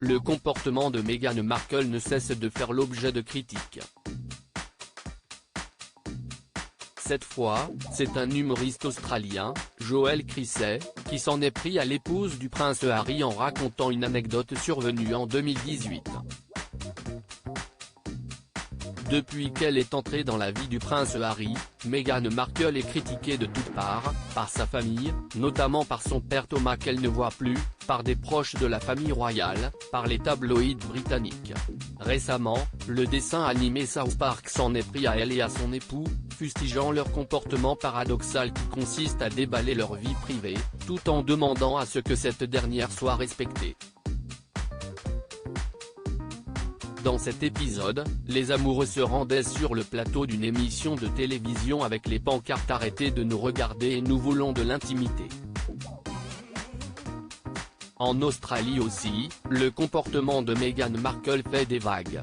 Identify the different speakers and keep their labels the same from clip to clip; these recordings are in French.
Speaker 1: le comportement de Meghan Markle ne cesse de faire l'objet de critiques. Cette fois, c'est un humoriste australien, Joel Chrisey, qui s'en est pris à l'épouse du prince Harry en racontant une anecdote survenue en 2018. Depuis qu'elle est entrée dans la vie du prince Harry, Meghan Markle est critiquée de toutes parts, par sa famille, notamment par son père Thomas qu'elle ne voit plus, par des proches de la famille royale, par les tabloïds britanniques. Récemment, le dessin animé South Park s'en est pris à elle et à son époux, fustigeant leur comportement paradoxal qui consiste à déballer leur vie privée, tout en demandant à ce que cette dernière soit respectée. Dans cet épisode, les amoureux se rendaient sur le plateau d'une émission de télévision avec les pancartes « Arrêtez de nous regarder et nous voulons de l'intimité ». En Australie aussi, le comportement de Meghan Markle fait des vagues.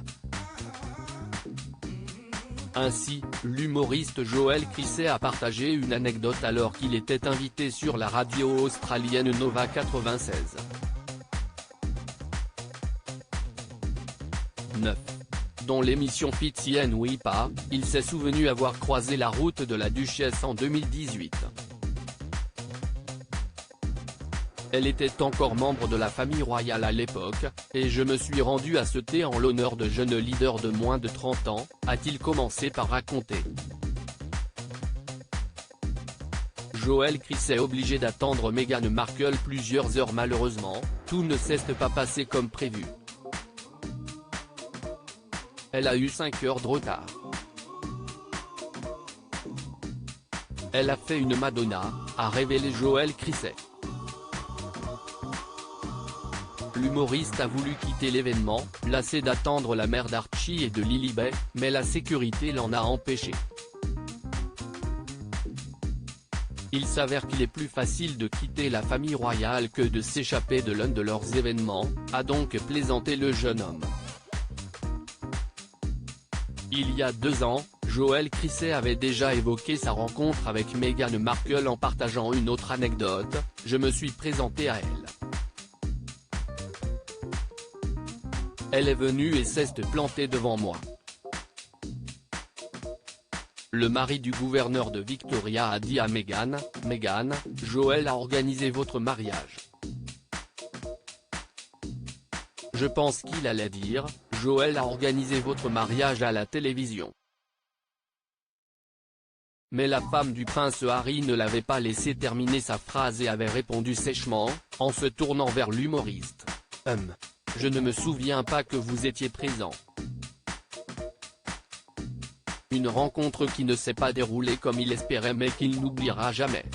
Speaker 1: Ainsi, l'humoriste Joel Chrisey a partagé une anecdote alors qu'il était invité sur la radio australienne Nova 96. 9. Dans l'émission Fitzy and Wipa, il s'est souvenu avoir croisé la route de la duchesse en 2018. Elle était encore membre de la famille royale à l'époque, et je me suis rendu à ce thé en l'honneur de jeunes leaders de moins de 30 ans, a-t-il commencé par raconter. Joel Chrisey obligé d'attendre Meghan Markle plusieurs heures. Malheureusement, tout ne s'est pas passé comme prévu. Elle a eu 5 heures de retard. Elle a fait une Madonna, a révélé Joel Chrisey. L'humoriste a voulu quitter l'événement, lassé d'attendre la mère d'Archie et de Lilibet, mais la sécurité l'en a empêché. Il s'avère qu'il est plus facile de quitter la famille royale que de s'échapper de l'un de leurs événements, a donc plaisanté le jeune homme. Il y a 2 ans, Joel Chrisey avait déjà évoqué sa rencontre avec Meghan Markle en partageant une autre anecdote, « Je me suis présenté à elle. Elle est venue et s'est plantée devant moi. Le mari du gouverneur de Victoria a dit à Meghan, « Meghan, Joel a organisé votre mariage. » Je pense qu'il allait dire, « Joel a organisé votre mariage à la télévision. » Mais la femme du prince Harry ne l'avait pas laissé terminer sa phrase et avait répondu sèchement, en se tournant vers l'humoriste. Je ne me souviens pas que vous étiez présent. Une rencontre qui ne s'est pas déroulée comme il espérait mais qu'il n'oubliera jamais.